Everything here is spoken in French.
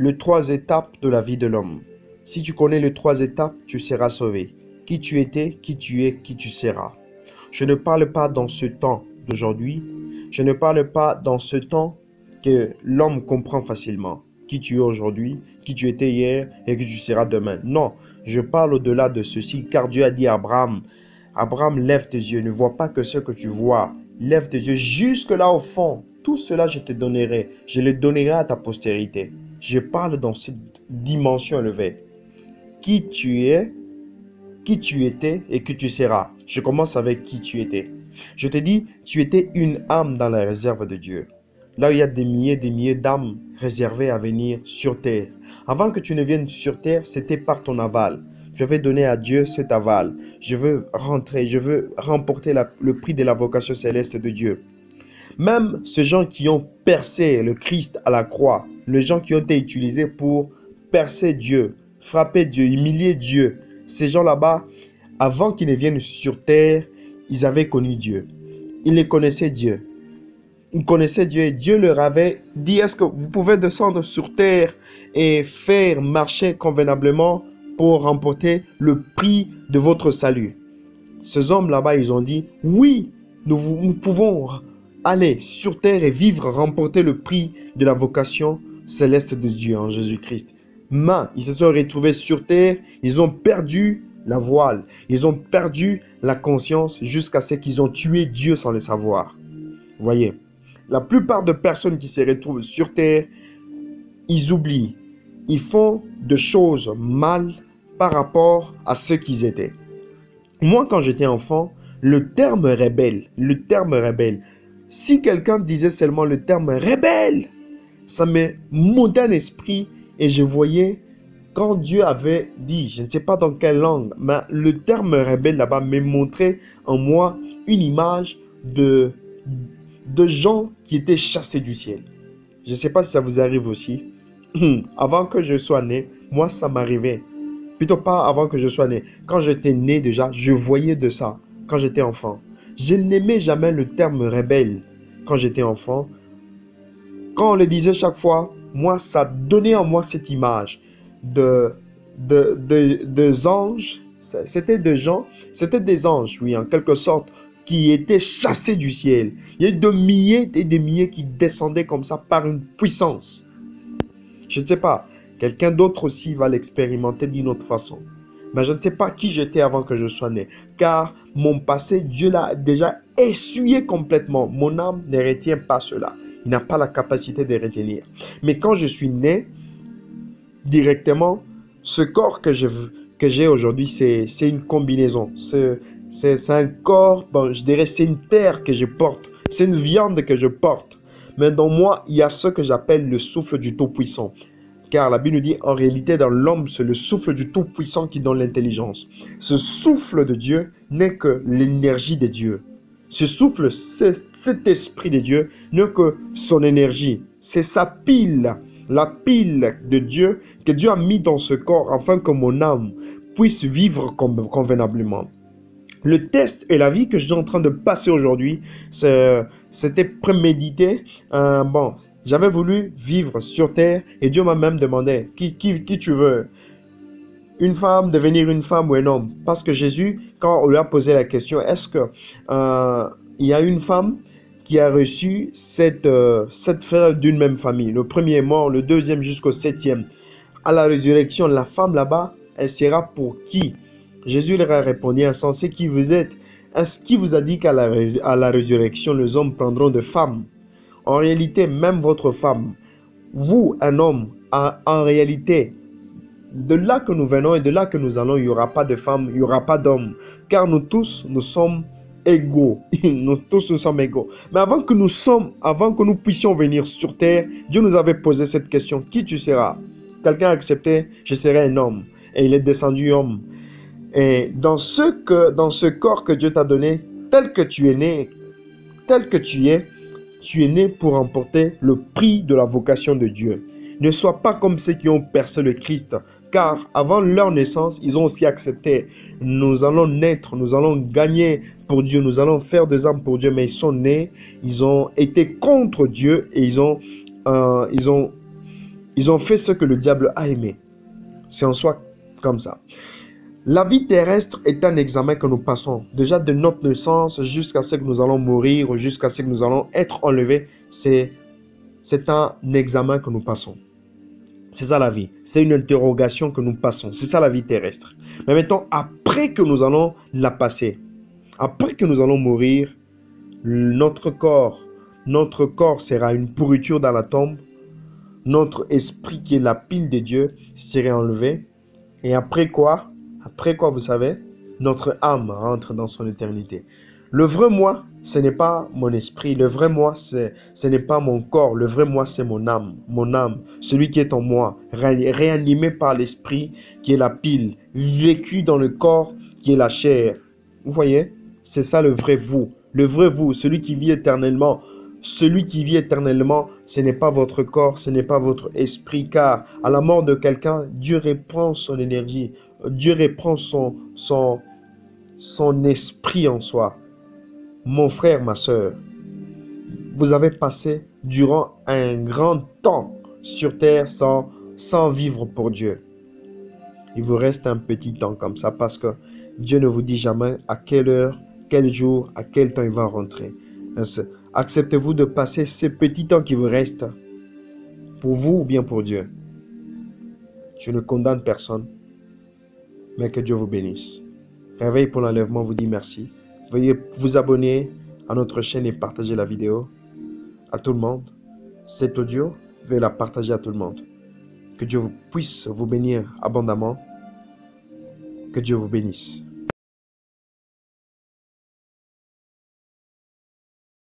les 3 étapes de la vie de l'homme. Si tu connais les 3 étapes, tu seras sauvé. Qui tu étais, qui tu es, qui tu seras. Je ne parle pas dans ce temps d'aujourd'hui. Je ne parle pas dans ce temps que l'homme comprend facilement. Qui tu es aujourd'hui, qui tu étais hier et qui tu seras demain. Non, je parle au-delà de ceci, car Dieu a dit à Abraham, Abraham, lève tes yeux, ne vois pas que ce que tu vois. Lève tes yeux jusque là au fond. Tout cela, je te donnerai. Je le donnerai à ta postérité. Je parle dans cette dimension élevée. Qui tu es, qui tu étais et qui tu seras. Je commence avec qui tu étais. Je te dis, tu étais une âme dans la réserve de Dieu. Là où il y a des milliers d'âmes réservées à venir sur terre. Avant que tu ne viennes sur terre, c'était par ton aval. Je vais donner à Dieu cet aval. Je veux rentrer, je veux remporter le prix de la vocation céleste de Dieu. Même ces gens qui ont percé le Christ à la croix, les gens qui ont été utilisés pour percer Dieu, frapper Dieu, humilier Dieu, ces gens là-bas, avant qu'ils ne viennent sur terre, ils avaient connu Dieu. Ils les connaissaient Dieu. Ils connaissaient Dieu et Dieu leur avait dit, est-ce que vous pouvez descendre sur terre et faire marcher convenablement pour remporter le prix de votre salut? Ces hommes là-bas, ils ont dit, oui, nous pouvons aller sur terre et vivre, remporter le prix de la vocation céleste de Dieu en Jésus-Christ. Mais ils se sont retrouvés sur terre, ils ont perdu la voile, ils ont perdu la conscience jusqu'à ce qu'ils ont tué Dieu sans le savoir. Vous voyez, la plupart des personnes qui se retrouvent sur terre, ils oublient, ils font des choses mal par rapport à ce qu'ils étaient. Moi, quand j'étais enfant, le terme rebelle, si quelqu'un disait seulement le terme rebelle, ça me montait en esprit et je voyais quand Dieu avait dit, je ne sais pas dans quelle langue, mais le terme rebelle là-bas me montrait en moi une image de gens qui étaient chassés du ciel. Je ne sais pas si ça vous arrive aussi. Avant que je sois né, moi ça m'arrivait. Plutôt pas avant que je sois né. Quand j'étais né déjà, je voyais de ça quand j'étais enfant. Je n'aimais jamais le terme rebelle quand j'étais enfant. Quand on le disait chaque fois, moi ça donnait en moi cette image de anges. C'était des anges, oui, en quelque sorte, qui étaient chassés du ciel. Il y a des milliers et des milliers qui descendaient comme ça par une puissance. Je ne sais pas, quelqu'un d'autre aussi va l'expérimenter d'une autre façon. Mais je ne sais pas qui j'étais avant que je sois né. Car mon passé, Dieu l'a déjà essuyé complètement. Mon âme ne retient pas cela. Il n'a pas la capacité de retenir. Mais quand je suis né, directement, ce corps que j'ai aujourd'hui, c'est une combinaison. C'est un corps, bon, je dirais, c'est une terre que je porte. C'est une viande que je porte. Mais dans moi, il y a ce que j'appelle le souffle du Tout-Puissant. Car la Bible nous dit, en réalité, dans l'homme, c'est le souffle du Tout-Puissant qui donne l'intelligence. Ce souffle de Dieu n'est que l'énergie de Dieu. Ce souffle, cet esprit de Dieu n'est que son énergie. C'est sa pile, la pile de Dieu que Dieu a mis dans ce corps afin que mon âme puisse vivre convenablement. Le test et la vie que je suis en train de passer aujourd'hui, c'était prémédité. J'avais voulu vivre sur terre et Dieu m'a même demandé qui tu veux, une femme, devenir une femme ou un homme. Parce que Jésus, quand on lui a posé la question, est-ce que il y a une femme qui a reçu sept frères d'une même famille, le premier est mort, le deuxième jusqu'au 7e. À la résurrection, la femme là-bas, elle sera pour qui? Jésus leur a répondu, insensé qui vous êtes? Est-ce qui vous a dit qu'à la résurrection, les hommes prendront de femmes? En réalité, même votre femme, vous, un homme, en réalité, de là que nous venons et de là que nous allons, il n'y aura pas de femmes, il n'y aura pas d'hommes. Car nous tous, nous sommes égaux. Nous tous, nous sommes égaux. Mais avant que nous puissions venir sur terre, Dieu nous avait posé cette question. Qui tu seras? Quelqu'un a accepté, je serai un homme. Et il est descendu homme. Et dans ce corps que Dieu t'a donné, tel que tu es né, tel que tu es né pour remporter le prix de la vocation de Dieu. Ne sois pas comme ceux qui ont percé le Christ, car avant leur naissance, ils ont aussi accepté. Nous allons naître, nous allons gagner pour Dieu, nous allons faire des âmes pour Dieu, mais ils sont nés, ils ont été contre Dieu et ils ont Ils ont fait ce que le diable a aimé. C'est en soi comme ça. La vie terrestre est un examen que nous passons. Déjà de notre naissance jusqu'à ce que nous allons mourir ou jusqu'à ce que nous allons être enlevés. C'est un examen que nous passons. C'est ça la vie. C'est une interrogation que nous passons. C'est ça la vie terrestre. Mais maintenant, après que nous allons la passer, après que nous allons mourir, notre corps sera une pourriture dans la tombe. Notre esprit qui est la pile de Dieu serait enlevé. Et après quoi, vous savez, notre âme rentre dans son éternité. Le vrai moi, ce n'est pas mon esprit. Le vrai moi, ce n'est pas mon corps. Le vrai moi, c'est mon âme. Mon âme, celui qui est en moi, réanimé par l'esprit qui est la pile, vécu dans le corps qui est la chair. Vous voyez, c'est ça le vrai vous. Le vrai vous, celui qui vit éternellement. Celui qui vit éternellement, ce n'est pas votre corps, ce n'est pas votre esprit, car à la mort de quelqu'un, Dieu reprend son énergie, Dieu reprend son esprit en soi. Mon frère, ma soeur, vous avez passé durant un grand temps sur terre sans vivre pour Dieu. Il vous reste un petit temps comme ça parce que Dieu ne vous dit jamais à quelle heure, quel jour, à quel temps il va rentrer. Acceptez-vous de passer ce petit temps qui vous reste pour vous ou bien pour Dieu? Je ne condamne personne, mais que Dieu vous bénisse. Réveil pour l'enlèvement vous dit merci. Veuillez vous abonner à notre chaîne et partager la vidéo à tout le monde. Cet audio, veuillez la partager à tout le monde. Que Dieu puisse vous bénir abondamment. Que Dieu vous bénisse.